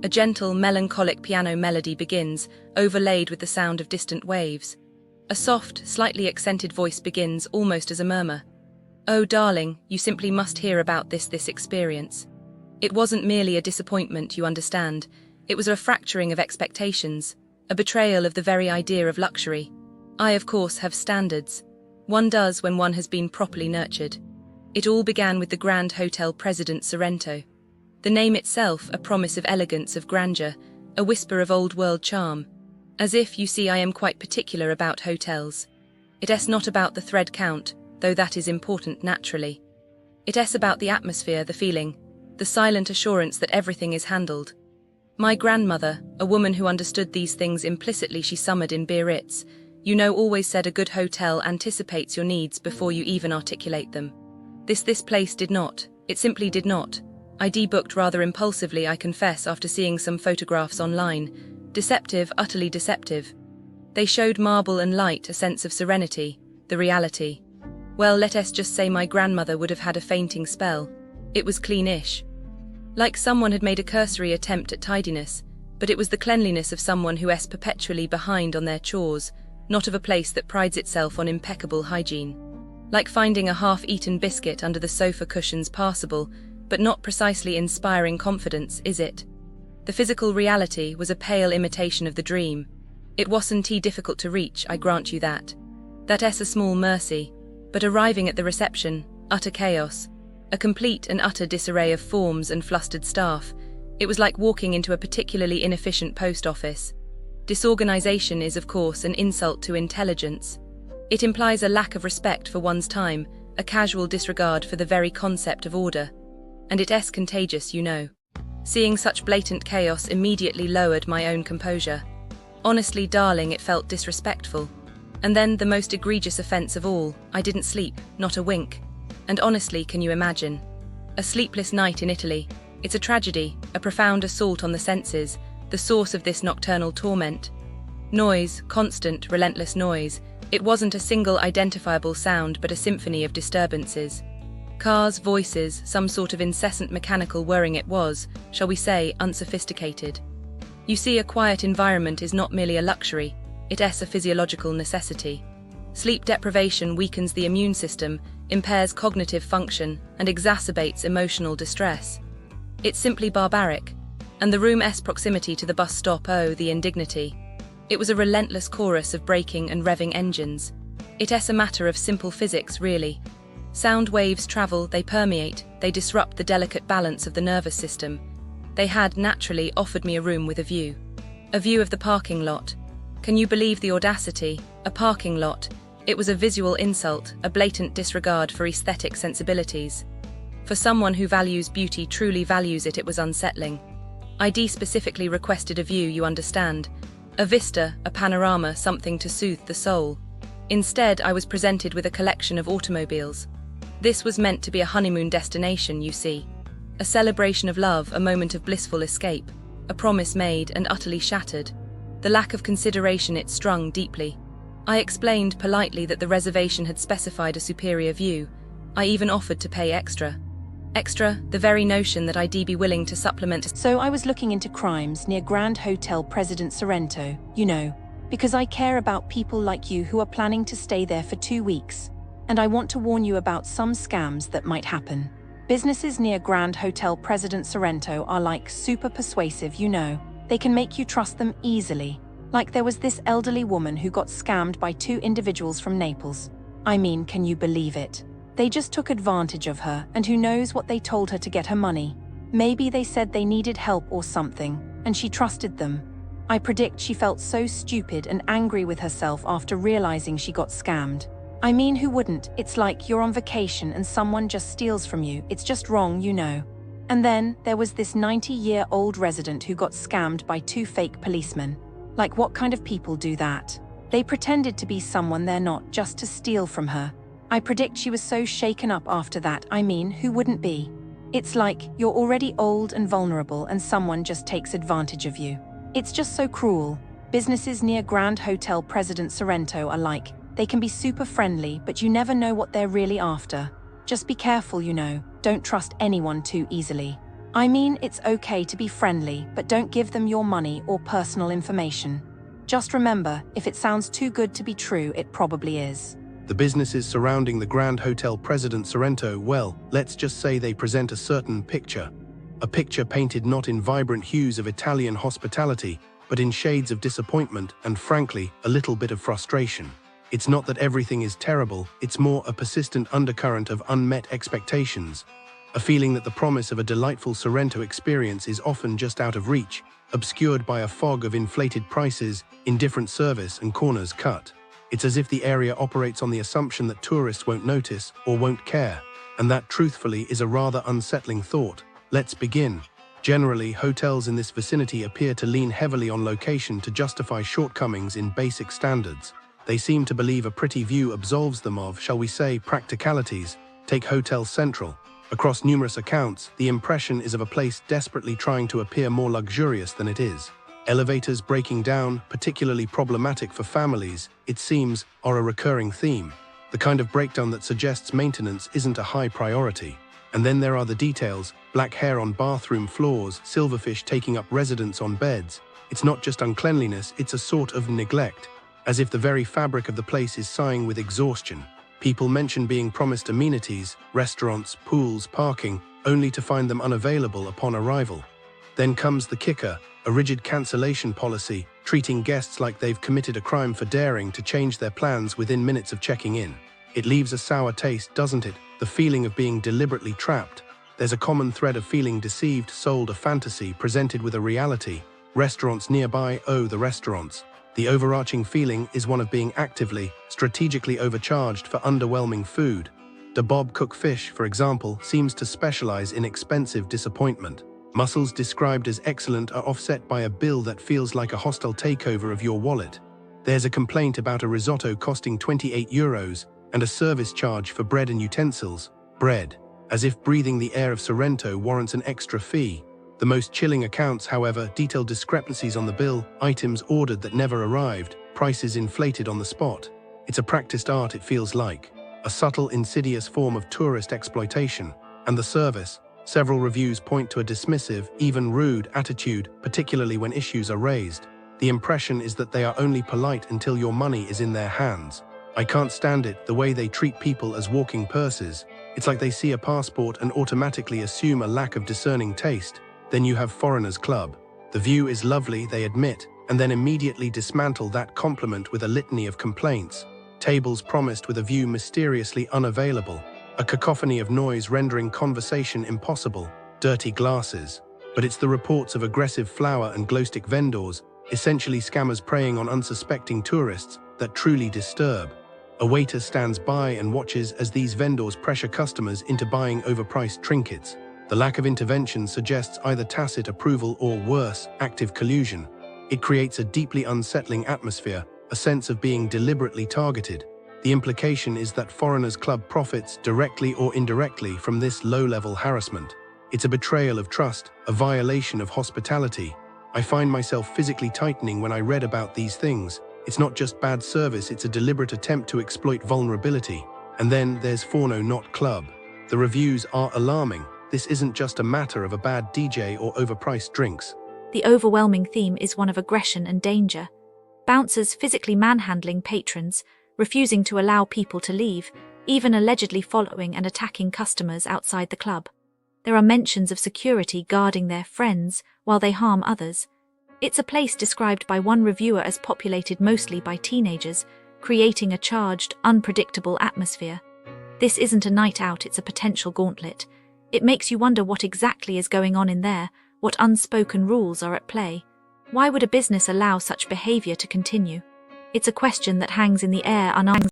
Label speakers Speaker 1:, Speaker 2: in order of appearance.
Speaker 1: A gentle, melancholic piano melody begins, overlaid with the sound of distant waves. A soft, slightly accented voice begins almost as a murmur. "Oh, darling, you simply must hear about this experience." It wasn't merely a disappointment, you understand. It was a fracturing of expectations, a betrayal of the very idea of luxury. I, of course, have standards. One does when one has been properly nurtured. It all began with the Grand Hotel President Sorrento. The name itself, a promise of elegance, of grandeur, a whisper of old-world charm. As if, you see, I am quite particular about hotels. It's not about the thread count, though that is important naturally. It's about the atmosphere, the feeling, the silent assurance that everything is handled. My grandmother, a woman who understood these things implicitly, she summered in Biarritz, always said a good hotel anticipates your needs before you even articulate them. This place did not. It simply did not. I debooked rather impulsively, I confess, after seeing some photographs online. Deceptive, utterly deceptive. They showed marble and light, a sense of serenity, the reality. Well, let us just say my grandmother would have had a fainting spell. It was cleanish. Like someone had made a cursory attempt at tidiness, but it was the cleanliness of someone who is perpetually behind on their chores, not of a place that prides itself on impeccable hygiene. Like finding a half-eaten biscuit under the sofa cushions passable, but not precisely inspiring confidence, is it? The physical reality was a pale imitation of the dream. It wasn't difficult to reach, I grant you that. That's a small mercy, but arriving at the reception, utter chaos, a complete and utter disarray of forms and flustered staff. It was like walking into a particularly inefficient post office. Disorganization is, of course, an insult to intelligence. It implies a lack of respect for one's time, a casual disregard for the very concept of order. And it's contagious, Seeing such blatant chaos immediately lowered my own composure. Honestly, darling, it felt disrespectful. And then the most egregious offense of all, I didn't sleep, not a wink. And honestly, can you imagine? A sleepless night in Italy. It's a tragedy, a profound assault on the senses, the source of this nocturnal torment. Noise, constant, relentless noise. It wasn't a single identifiable sound, but a symphony of disturbances. Cars, voices, some sort of incessant mechanical whirring. It was, shall we say, unsophisticated. You see, a quiet environment is not merely a luxury, it's a physiological necessity. Sleep deprivation weakens the immune system, impairs cognitive function, and exacerbates emotional distress. It's simply barbaric. And the room's proximity to the bus stop, oh, the indignity. It was a relentless chorus of braking and revving engines. It's a matter of simple physics, really. Sound waves travel, they permeate, they disrupt the delicate balance of the nervous system. They had, naturally, offered me a room with a view. A view of the parking lot. Can you believe the audacity? A parking lot. It was a visual insult, a blatant disregard for aesthetic sensibilities. For someone who values beauty, truly values it, it was unsettling. I specifically requested a view, you understand. A vista, a panorama, something to soothe the soul. Instead, I was presented with a collection of automobiles. This was meant to be a honeymoon destination, you see. A celebration of love, a moment of blissful escape. A promise made and utterly shattered. The lack of consideration, it strung deeply. I explained politely that the reservation had specified a superior view. I even offered to pay extra. Extra, the very notion that I'd be willing to supplement.
Speaker 2: So I was looking into crimes near Grand Hotel President Sorrento, because I care about people like you who are planning to stay there for 2 weeks. And I want to warn you about some scams that might happen. Businesses near Grand Hotel President Sorrento are like super persuasive, They can make you trust them easily. Like there was this elderly woman who got scammed by 2 individuals from Naples. I mean, can you believe it? They just took advantage of her, and who knows what they told her to get her money. Maybe they said they needed help or something, and she trusted them. I predict she felt so stupid and angry with herself after realizing she got scammed. I mean, who wouldn't? It's like you're on vacation and someone just steals from you. It's just wrong, And then, there was this 90-year-old resident who got scammed by 2 fake policemen. Like, what kind of people do that? They pretended to be someone they're not just to steal from her. I predict she was so shaken up after that. I mean, who wouldn't be? It's like, you're already old and vulnerable and someone just takes advantage of you. It's just so cruel. Businesses near Grand Hotel President Sorrento are like, they can be super friendly, but you never know what they're really after. Just be careful, don't trust anyone too easily. I mean, it's okay to be friendly, but don't give them your money or personal information. Just remember, if it sounds too good to be true, it probably is.
Speaker 3: The businesses surrounding the Grand Hotel President Sorrento, well, let's just say they present a certain picture. A picture painted not in vibrant hues of Italian hospitality, but in shades of disappointment and, frankly, a little bit of frustration. It's not that everything is terrible, it's more a persistent undercurrent of unmet expectations. A feeling that the promise of a delightful Sorrento experience is often just out of reach, obscured by a fog of inflated prices, indifferent service, and corners cut. It's as if the area operates on the assumption that tourists won't notice or won't care, and that, truthfully, is a rather unsettling thought. Let's begin. Generally, hotels in this vicinity appear to lean heavily on location to justify shortcomings in basic standards. They seem to believe a pretty view absolves them of, shall we say, practicalities. Take Hotel Central. Across numerous accounts, the impression is of a place desperately trying to appear more luxurious than it is. Elevators breaking down, particularly problematic for families, it seems, are a recurring theme. The kind of breakdown that suggests maintenance isn't a high priority. And then there are the details: black hair on bathroom floors, silverfish taking up residence on beds. It's not just uncleanliness, it's a sort of neglect, as if the very fabric of the place is sighing with exhaustion. People mention being promised amenities, restaurants, pools, parking, only to find them unavailable upon arrival. Then comes the kicker, a rigid cancellation policy, treating guests like they've committed a crime for daring to change their plans within minutes of checking in. It leaves a sour taste, doesn't it? The feeling of being deliberately trapped. There's a common thread of feeling deceived, sold a fantasy, presented with a reality. Restaurants nearby, oh, the restaurants. The overarching feeling is one of being actively, strategically overcharged for underwhelming food. The Bob Cook Fish, for example, seems to specialize in expensive disappointment. Mussels described as excellent are offset by a bill that feels like a hostile takeover of your wallet. There's a complaint about a risotto costing €28 and a service charge for bread and utensils. Bread. As if breathing the air of Sorrento warrants an extra fee. The most chilling accounts, however, detail discrepancies on the bill, items ordered that never arrived, prices inflated on the spot. It's a practiced art, it feels like. A subtle, insidious form of tourist exploitation. And the service. Several reviews point to a dismissive, even rude attitude, particularly when issues are raised. The impression is that they are only polite until your money is in their hands. I can't stand it, the way they treat people as walking purses. It's like they see a passport and automatically assume a lack of discerning taste. Then you have Foreigners Club. The view is lovely, they admit, and then immediately dismantle that compliment with a litany of complaints. Tables promised with a view mysteriously unavailable. A cacophony of noise rendering conversation impossible. Dirty glasses. But it's the reports of aggressive flower and glow-stick vendors, essentially scammers preying on unsuspecting tourists, that truly disturb. A waiter stands by and watches as these vendors pressure customers into buying overpriced trinkets. The lack of intervention suggests either tacit approval or, worse, active collusion. It creates a deeply unsettling atmosphere, a sense of being deliberately targeted. The implication is that Foreigners Club profits directly or indirectly from this low-level harassment. It's a betrayal of trust, a violation of hospitality. I find myself physically tightening when I read about these things. It's not just bad service, it's a deliberate attempt to exploit vulnerability. And then there's Fauno Notte Club. The reviews are alarming. This isn't just a matter of a bad DJ or overpriced drinks.
Speaker 4: The overwhelming theme is one of aggression and danger. Bouncers physically manhandling patrons, refusing to allow people to leave, even allegedly following and attacking customers outside the club. There are mentions of security guarding their friends while they harm others. It's a place described by one reviewer as populated mostly by teenagers, creating a charged, unpredictable atmosphere. This isn't a night out, it's a potential gauntlet. It makes you wonder what exactly is going on in there, what unspoken rules are at play. Why would a business allow such behavior to continue? It's a question that hangs in the air unanswered.